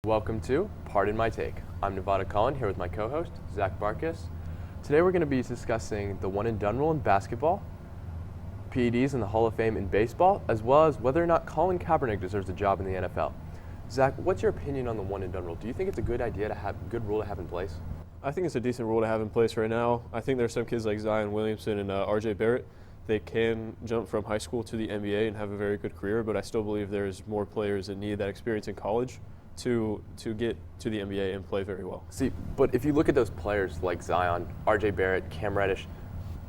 Welcome to Pardon My Take. I'm Nevada Cullen here with my co-host, Zack Bartkus. Today we're going to be discussing the one and done rule in basketball, PEDs in the Hall of Fame in baseball, as well as whether or not Colin Kaepernick deserves a job in the NFL. Zack, what's your opinion on the one and done rule? Do you think it's a good idea to have a good rule to have in place? I think it's a decent rule to have in place right now. I think there's some kids like Zion Williamson and RJ Barrett. They can jump from high school to the NBA and have a very good career, but I still believe there's more players that need that experience in college to get to the NBA and play very well. See, but if you look at those players like Zion, RJ Barrett, Cam Reddish,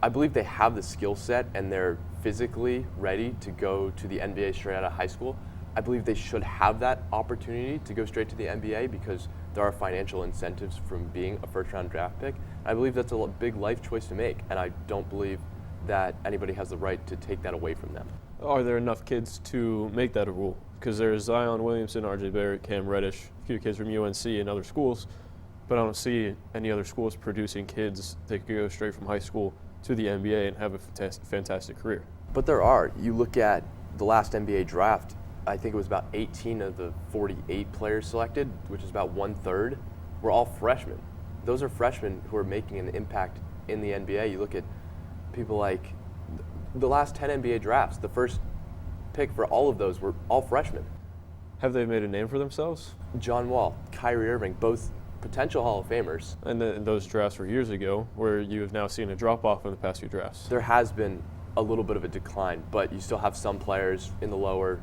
I believe they have the skill set and they're physically ready to go to the NBA straight out of high school. I believe they should have that opportunity to go straight to the NBA because there are financial incentives from being a first-round draft pick. I believe that's a big life choice to make, and I don't believe that anybody has the right to take that away from them. Are there enough kids to make that a rule? Because there's Zion Williamson, RJ Barrett, Cam Reddish, a few kids from UNC and other schools, but I don't see any other schools producing kids that could go straight from high school to the NBA and have a fantastic career. But there are. You look at the last NBA draft, I think it was about 18 of the 48 players selected, which is about 1/3, were all freshmen. Those are freshmen who are making an impact in the NBA. You look at people like the last 10 NBA drafts, the first pick for all of those were all freshmen. Have they made a name for themselves? John Wall, Kyrie Irving, both potential Hall of Famers. And those drafts were years ago, where you have now seen a drop-off in the past few drafts. There has been a little bit of a decline, but you still have some players in the lower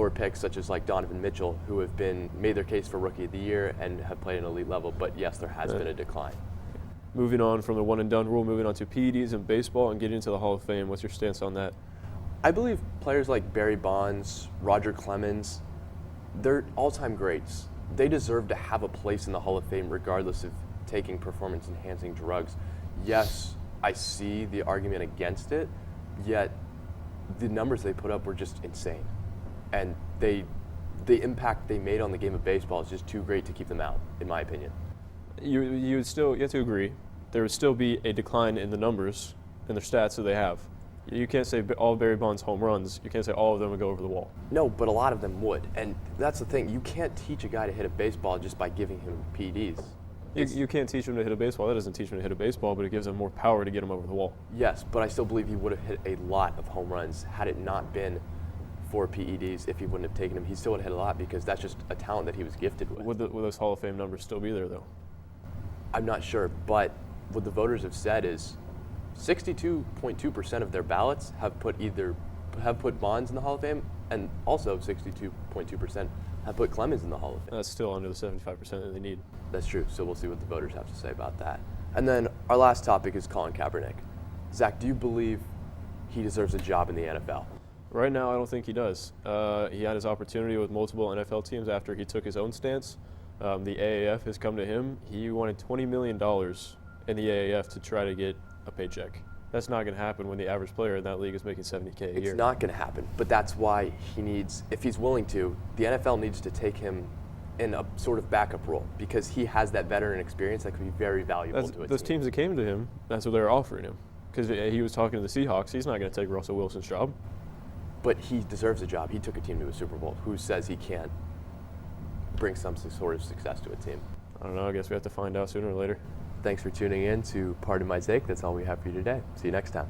picks, such as like Donovan Mitchell, who have made their case for Rookie of the Year and have played at an elite level. But yes, there has been a decline. Moving on from the one and done rule, moving on to PEDs in baseball and getting into the Hall of Fame. What's your stance on that? I believe players like Barry Bonds, Roger Clemens, they're all-time greats. They deserve to have a place in the Hall of Fame regardless of taking performance-enhancing drugs. Yes, I see the argument against it, yet the numbers they put up were just insane. And the impact they made on the game of baseball is just too great to keep them out, in my opinion. You have to agree there would still be a decline in the numbers and their stats that they have. You can't say all Barry Bonds home runs. You can't say all of them would go over the wall. No, but a lot of them would. And that's the thing. You can't teach a guy to hit a baseball just by giving him PEDs. You can't teach him to hit a baseball. That doesn't teach him to hit a baseball, but it gives him more power to get him over the wall. Yes, but I still believe he would have hit a lot of home runs had it not been for PEDs. If he wouldn't have taken them, he still would have hit a lot because that's just a talent that he was gifted with. Would those Hall of Fame numbers still be there, though? I'm not sure, but what the voters have said is 62.2% of their ballots have put Bonds in the Hall of Fame, and also 62.2% have put Clemens in the Hall of Fame. That's still under the 75% that they need. That's true, so we'll see what the voters have to say about that. And then our last topic is Colin Kaepernick. Zack, do you believe he deserves a job in the NFL? Right now, I don't think he does. He had his opportunity with multiple NFL teams after he took his own stance. The AAF has come to him. He wanted $20 million in the AAF to try to get a paycheck. That's not going to happen when the average player in that league is making $70K a year. It's not going to happen, but that's why he needs, if he's willing to, the NFL needs to take him in a sort of backup role because he has that veteran experience that could be very valuable to a team. Those teams that came to him, that's what they were offering him. Because he was talking to the Seahawks. He's not going to take Russell Wilson's job. But he deserves a job. He took a team to a Super Bowl. Who says he can't bring some sort of success to a team? I don't know. I guess we have to find out sooner or later. Thanks for tuning in to Pardon My Take. That's all we have for you today. See you next time.